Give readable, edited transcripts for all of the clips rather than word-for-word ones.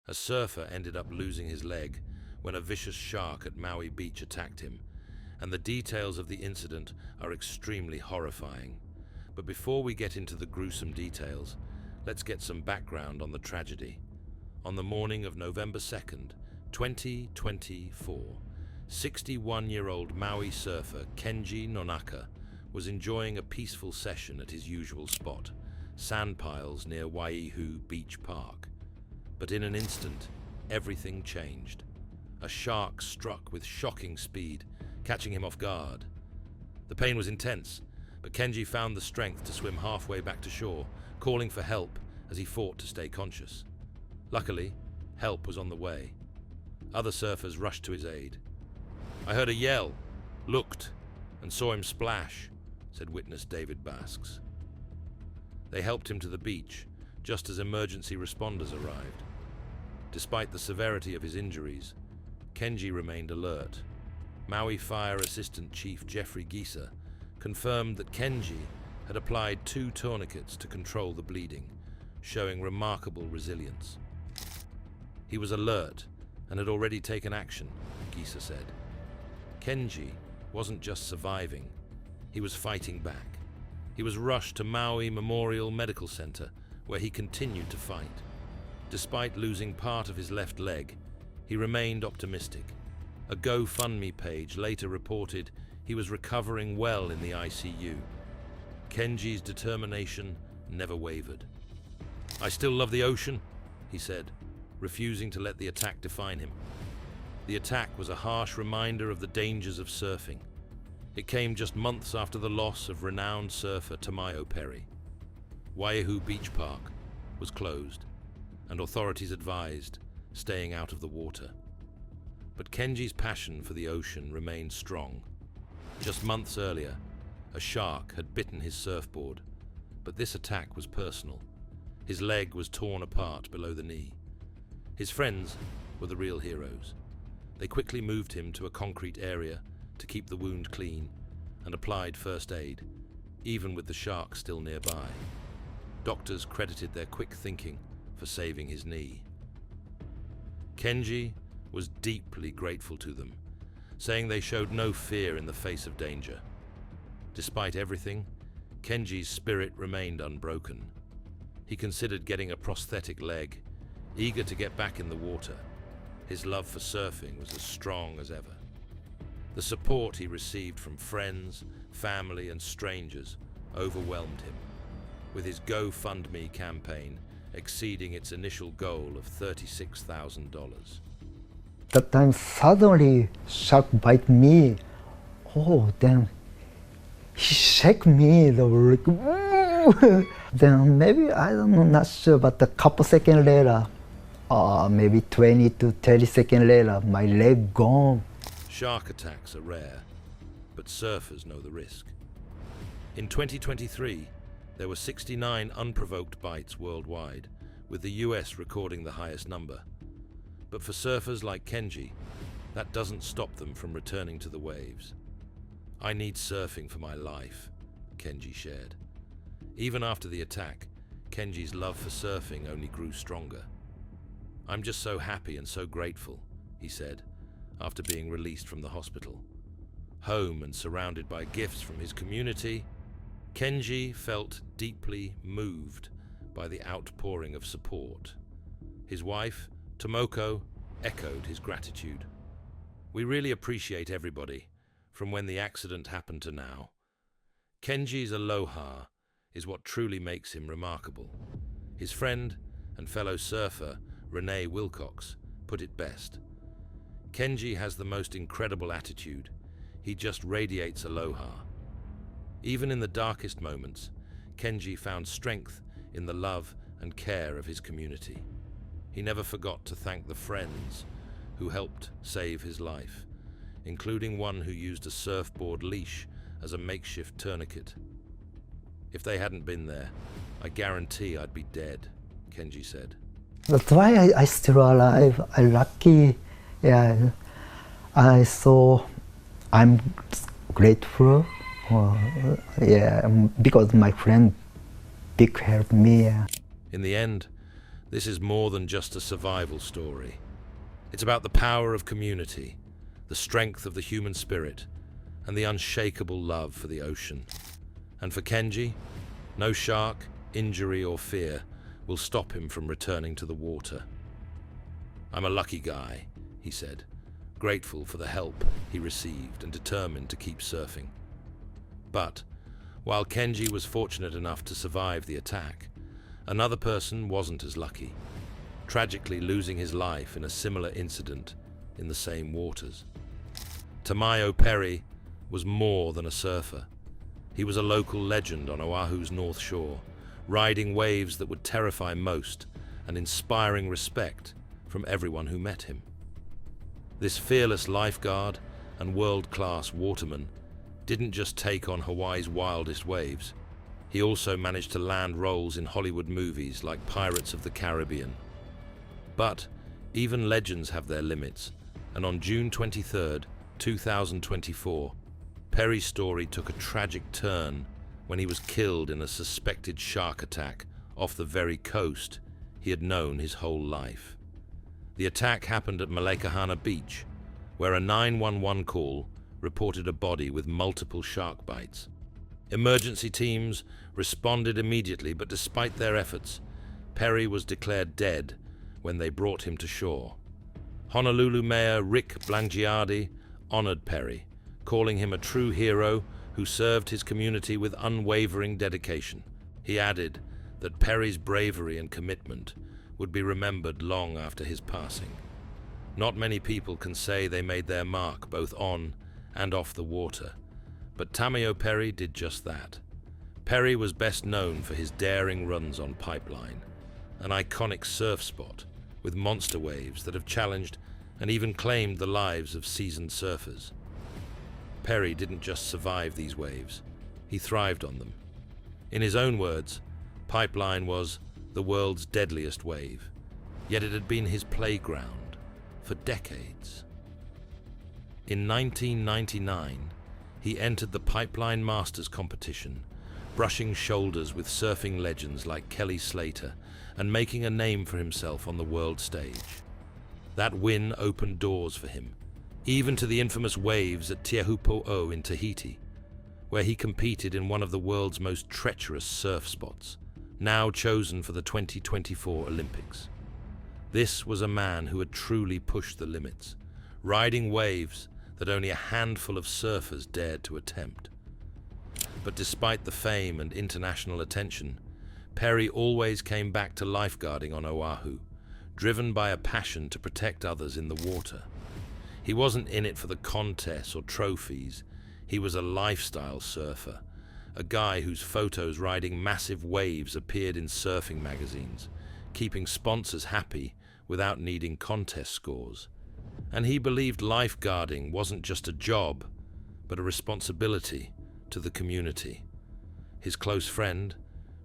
A surfer ended up losing his leg when a vicious shark at Maui Beach attacked him, and the details of the incident are extremely horrifying. But before we get into the gruesome details, let's get some background on the tragedy. On the morning of November 2nd, 2024, 61-year-old Maui surfer Kenji Nonaka was enjoying a peaceful session at his usual spot, sand piles near Waiehu Beach Park. But in an instant, everything changed. A shark struck with shocking speed, catching him off guard. The pain was intense, but Kenji found the strength to swim halfway back to shore, calling for help as he fought to stay conscious. Luckily, help was on the way. Other surfers rushed to his aid. "I heard a yell, looked, and saw him splash," said witness David Basks. They helped him to the beach just as emergency responders arrived. Despite the severity of his injuries, Kenji remained alert. Maui Fire Assistant Chief Jeffrey Gieser confirmed that Kenji had applied 2 tourniquets to control the bleeding, showing remarkable resilience. He was alert and had already taken action, Gieser said. Kenji wasn't just surviving, he was fighting back. He was rushed to Maui Memorial Medical Center, where he continued to fight. Despite losing part of his left leg, he remained optimistic. A GoFundMe page later reported he was recovering well in the ICU. Kenji's determination never wavered. "I still love the ocean," he said, refusing to let the attack define him. The attack was a harsh reminder of the dangers of surfing. It came just months after the loss of renowned surfer Tamayo Perry. Waiehu Beach Park was closed, and authorities advised staying out of the water. But Kenji's passion for the ocean remained strong. Just months earlier, a shark had bitten his surfboard, but this attack was personal. His leg was torn apart below the knee. His friends were the real heroes. They quickly moved him to a concrete area to keep the wound clean and applied first aid, even with the shark still nearby. Doctors credited their quick thinking for saving his knee. Kenji was deeply grateful to them, saying they showed no fear in the face of danger. Despite everything, Kenji's spirit remained unbroken. He considered getting a prosthetic leg, eager to get back in the water. His love for surfing was as strong as ever. The support he received from friends, family, and strangers overwhelmed him, with his GoFundMe campaign exceeding its initial goal of $36,000. That time suddenly shark bite me. Oh, then he shake me. Then maybe, I don't know, not sure, but a couple seconds later, maybe 20 to 30 seconds later, my leg gone. Shark attacks are rare, but surfers know the risk. In 2023, there were 69 unprovoked bites worldwide, with the US recording the highest number. But for surfers like Kenji, that doesn't stop them from returning to the waves. "I need surfing for my life," Kenji shared. Even after the attack, Kenji's love for surfing only grew stronger. "I'm just so happy and so grateful," he said, after being released from the hospital. Home and surrounded by gifts from his community, Kenji felt deeply moved by the outpouring of support. His wife, Tomoko, echoed his gratitude. "We really appreciate everybody, from when the accident happened to now." Kenji's aloha is what truly makes him remarkable. His friend and fellow surfer, Renee Wilcox, put it best. "Kenji has the most incredible attitude. He just radiates aloha." Even in the darkest moments, Kenji found strength in the love and care of his community. He never forgot to thank the friends who helped save his life, including one who used a surfboard leash as a makeshift tourniquet. "If they hadn't been there, I guarantee I'd be dead," Kenji said. That's why I still alive. I'm lucky. Yeah, I'm grateful. Yeah, because my friend big helped me. In the end, This is more than just a survival story. It's about the power of community, the strength of the human spirit, and the unshakable love for the ocean. And for Kenji, no shark, injury, or fear will stop him from returning to the water. "I'm a lucky guy," he said, grateful for the help he received and determined to keep surfing. But while Kenji was fortunate enough to survive the attack, another person wasn't as lucky, tragically losing his life in a similar incident in the same waters. Tamayo Perry was more than a surfer. He was a local legend on Oahu's North Shore, riding waves that would terrify most and inspiring respect from everyone who met him. This fearless lifeguard and world-class waterman didn't just take on Hawaii's wildest waves. He also managed to land roles in Hollywood movies like Pirates of the Caribbean. But even legends have their limits, and on June 23, 2024, Perry's story took a tragic turn when he was killed in a suspected shark attack off the very coast he had known his whole life. The attack happened at Waiehu Beach, where a 911 call reported a body with multiple shark bites. Emergency teams responded immediately, but despite their efforts, Perry was declared dead when they brought him to shore. Honolulu Mayor Rick Blangiardi honored Perry, calling him a true hero who served his community with unwavering dedication. He added that Perry's bravery and commitment would be remembered long after his passing. Not many people can say they made their mark both on and off the water, but Tamayo Perry did just that. Perry was best known for his daring runs on Pipeline, an iconic surf spot with monster waves that have challenged and even claimed the lives of seasoned surfers. Perry didn't just survive these waves, he thrived on them. In his own words, Pipeline was the world's deadliest wave, yet it had been his playground for decades. In 1999, he entered the Pipeline Masters competition, brushing shoulders with surfing legends like Kelly Slater and making a name for himself on the world stage. That win opened doors for him, even to the infamous waves at Teahupo'o in Tahiti, where he competed in one of the world's most treacherous surf spots, now chosen for the 2024 Olympics. This was a man who had truly pushed the limits, riding waves that only a handful of surfers dared to attempt. But despite the fame and international attention, Perry always came back to lifeguarding on Oahu, driven by a passion to protect others in the water. He wasn't in it for the contests or trophies. He was a lifestyle surfer, a guy whose photos riding massive waves appeared in surfing magazines, keeping sponsors happy without needing contest scores. And he believed lifeguarding wasn't just a job, but a responsibility to the community. His close friend,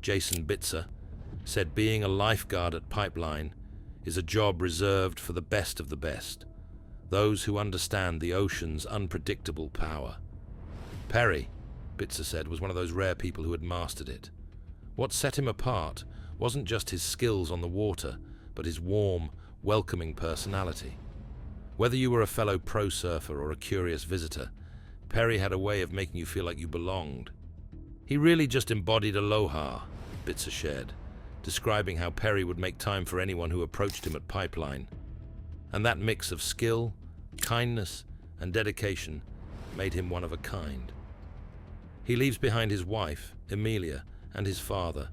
Jason Bitzer, said being a lifeguard at Pipeline is a job reserved for the best of the best, those who understand the ocean's unpredictable power. Perry, Bitzer said, was one of those rare people who had mastered it. What set him apart wasn't just his skills on the water, but his warm, welcoming personality. Whether you were a fellow pro surfer or a curious visitor, Perry had a way of making you feel like you belonged. He really just embodied aloha, Bitzer shared, describing how Perry would make time for anyone who approached him at Pipeline. And that mix of skill, kindness, and dedication made him one of a kind. He leaves behind his wife, Emilia, and his father,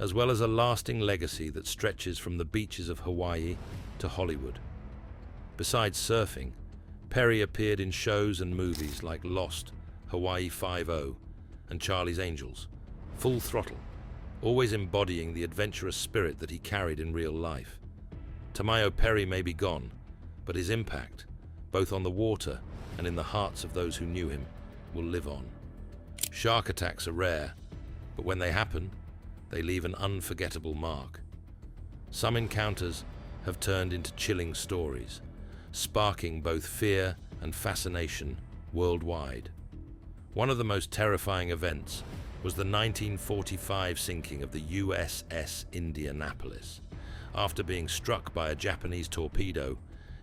as well as a lasting legacy that stretches from the beaches of Hawaii to Hollywood. Besides surfing, Perry appeared in shows and movies like Lost, Hawaii 5-0, and Charlie's Angels, Full Throttle, always embodying the adventurous spirit that he carried in real life. Tamayo Perry may be gone, but his impact, both on the water and in the hearts of those who knew him, will live on. Shark attacks are rare, but when they happen, they leave an unforgettable mark. Some encounters have turned into chilling stories, sparking both fear and fascination worldwide. One of the most terrifying events was the 1945 sinking of the USS Indianapolis. After being struck by a Japanese torpedo,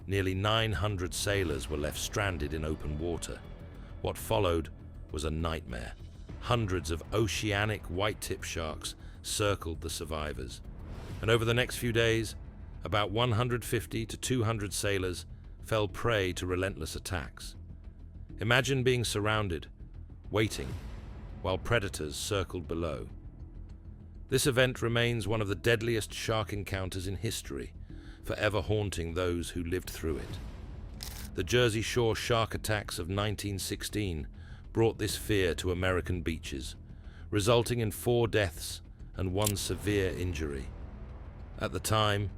nearly 900 sailors were left stranded in open water. What followed was a nightmare. Hundreds of oceanic white-tip sharks circled the survivors. And over the next few days, about 150 to 200 sailors fell prey to relentless attacks. Imagine being surrounded, waiting, while predators circled below. This event remains one of the deadliest shark encounters in history, forever haunting those who lived through it. The Jersey Shore shark attacks of 1916 brought this fear to American beaches, resulting in 4 deaths and 1 severe injury. At the time,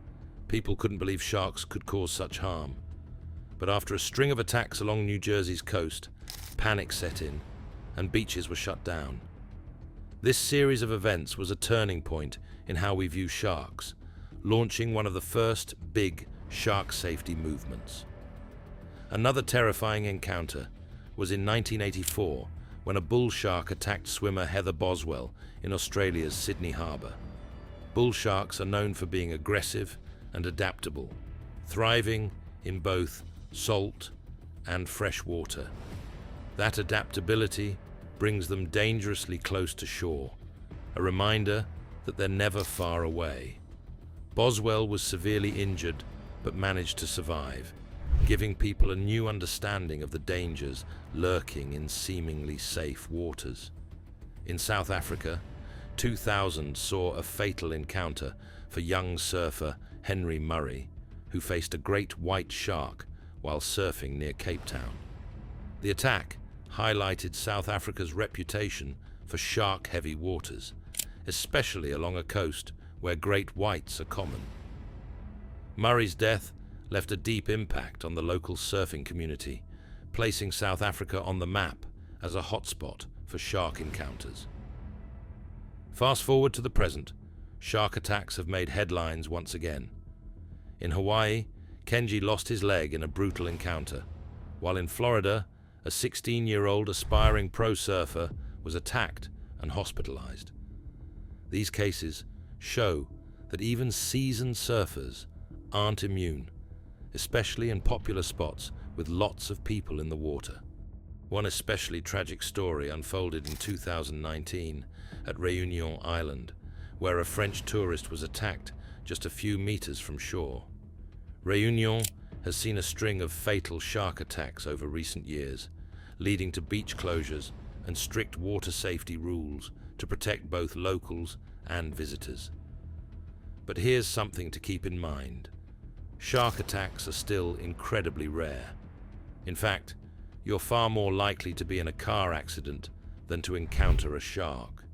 people couldn't believe sharks could cause such harm. But after a string of attacks along New Jersey's coast, panic set in, and beaches were shut down. This series of events was a turning point in how we view sharks, launching one of the first big shark safety movements. Another terrifying encounter was in 1984, when a bull shark attacked swimmer Heather Boswell in Australia's Sydney Harbour. Bull sharks are known for being aggressive and adaptable, thriving in both salt and fresh water. That adaptability brings them dangerously close to shore, a reminder that they're never far away. Boswell was severely injured but managed to survive, giving people a new understanding of the dangers lurking in seemingly safe waters. In South Africa, 2000 saw a fatal encounter for young surfer Henry Murray, who faced a great white shark while surfing near Cape Town. The attack highlighted South Africa's reputation for shark-heavy waters, especially along a coast where great whites are common. Murray's death left a deep impact on the local surfing community, placing South Africa on the map as a hotspot for shark encounters. Fast forward to the present, shark attacks have made headlines once again. In Hawaii, Kenji lost his leg in a brutal encounter, while in Florida, a 16-year-old aspiring pro surfer was attacked and hospitalized. These cases show that even seasoned surfers aren't immune, especially in popular spots with lots of people in the water. One especially tragic story unfolded in 2019 at Réunion Island, where a French tourist was attacked just a few meters from shore. Réunion has seen a string of fatal shark attacks over recent years, leading to beach closures and strict water safety rules to protect both locals and visitors. But here's something to keep in mind. Shark attacks are still incredibly rare. In fact, you're far more likely to be in a car accident than to encounter a shark.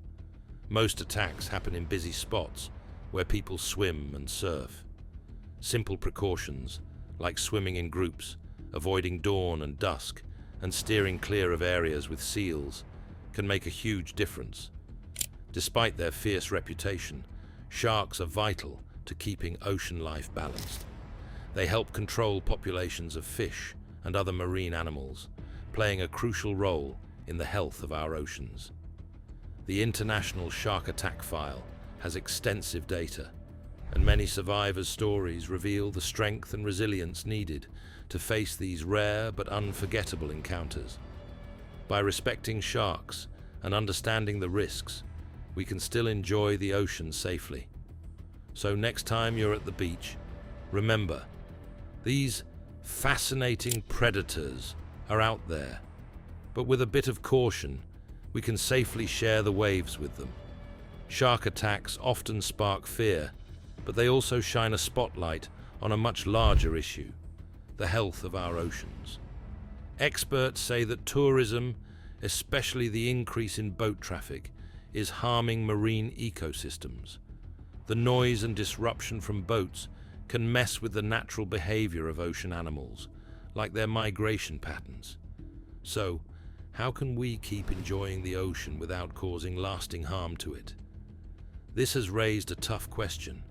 Most attacks happen in busy spots where people swim and surf. Simple precautions, like swimming in groups, avoiding dawn and dusk, and steering clear of areas with seals, can make a huge difference. Despite their fierce reputation, sharks are vital to keeping ocean life balanced. They help control populations of fish and other marine animals, playing a crucial role in the health of our oceans. The International Shark Attack File has extensive data, and many survivors' stories reveal the strength and resilience needed to face these rare but unforgettable encounters. By respecting sharks and understanding the risks, we can still enjoy the ocean safely. So next time you're at the beach, remember, these fascinating predators are out there, but with a bit of caution, we can safely share the waves with them. Shark attacks often spark fear, but they also shine a spotlight on a much larger issue: the health of our oceans. Experts say that tourism, especially the increase in boat traffic, is harming marine ecosystems. The noise and disruption from boats can mess with the natural behavior of ocean animals, like their migration patterns. So, how can we keep enjoying the ocean without causing lasting harm to it? This has raised a tough question.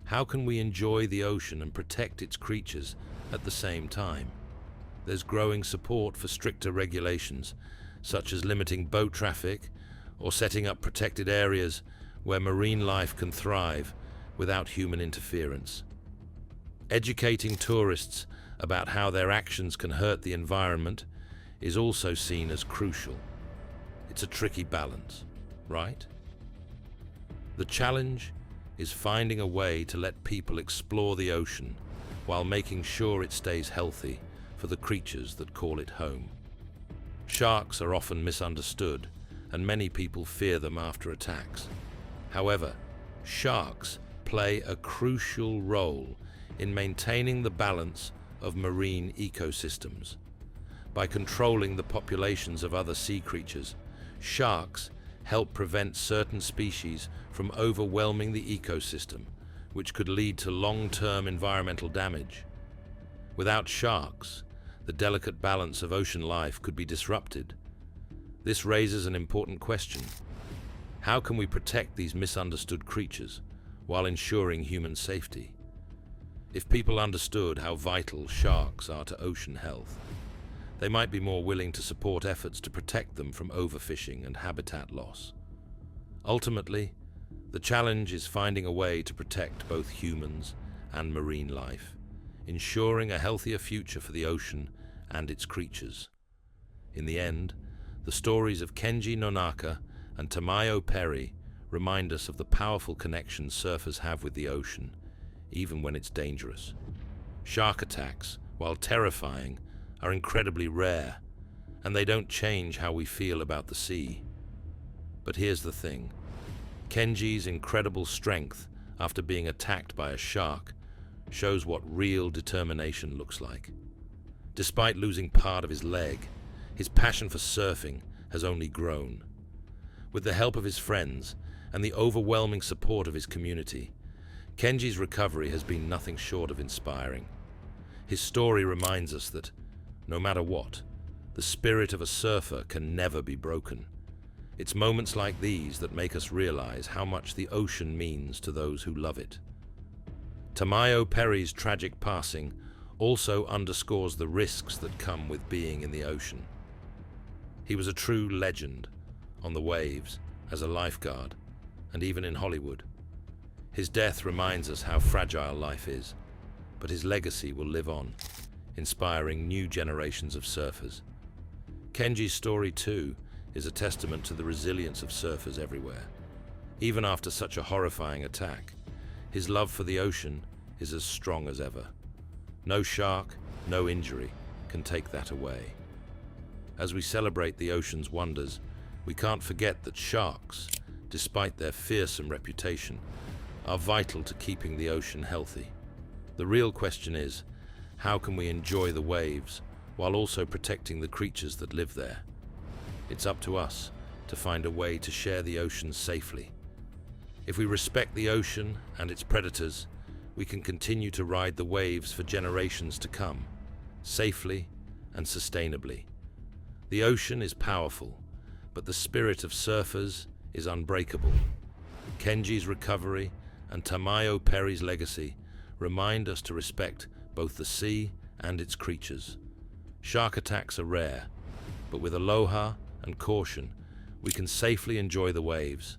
How can we enjoy the ocean and protect its creatures at the same time? There's growing support for stricter regulations, such as limiting boat traffic or setting up protected areas where marine life can thrive, without human interference. Educating tourists about how their actions can hurt the environment is also seen as crucial. It's a tricky balance, right? The challenge is finding a way to let people explore the ocean while making sure it stays healthy for the creatures that call it home. Sharks are often misunderstood, and many people fear them after attacks. However, sharks play a crucial role in maintaining the balance of marine ecosystems. By controlling the populations of other sea creatures, sharks help prevent certain species from overwhelming the ecosystem, which could lead to long-term environmental damage. Without sharks, the delicate balance of ocean life could be disrupted. This raises an important question. How can we protect these misunderstood creatures while ensuring human safety? If people understood how vital sharks are to ocean health, they might be more willing to support efforts to protect them from overfishing and habitat loss. Ultimately, the challenge is finding a way to protect both humans and marine life, ensuring a healthier future for the ocean and its creatures. In the end, the stories of Kenji Nonaka and Tamayo Perry remind us of the powerful connection surfers have with the ocean, even when it's dangerous. Shark attacks, while terrifying, are incredibly rare, and they don't change how we feel about the sea. But here's the thing. Kenji's incredible strength after being attacked by a shark shows what real determination looks like. Despite losing part of his leg, his passion for surfing has only grown. With the help of his friends and the overwhelming support of his community, Kenji's recovery has been nothing short of inspiring. His story reminds us that, no matter what, the spirit of a surfer can never be broken. It's moments like these that make us realize how much the ocean means to those who love it. Tamayo Perry's tragic passing also underscores the risks that come with being in the ocean. He was a true legend on the waves, as a lifeguard, and even in Hollywood. His death reminds us how fragile life is, but his legacy will live on, inspiring new generations of surfers. Kenji's story, too, is a testament to the resilience of surfers everywhere. Even after such a horrifying attack, his love for the ocean is as strong as ever. No shark, no injury can take that away. As we celebrate the ocean's wonders, we can't forget that sharks, despite their fearsome reputation, are vital to keeping the ocean healthy. The real question is, how can we enjoy the waves while also protecting the creatures that live there? It's up to us to find a way to share the ocean safely. If we respect the ocean and its predators, we can continue to ride the waves for generations to come, safely and sustainably. The ocean is powerful, but the spirit of surfers is unbreakable. Kenji's recovery and Tamayo Perry's legacy remind us to respect both the sea and its creatures. Shark attacks are rare, but with aloha and caution, we can safely enjoy the waves,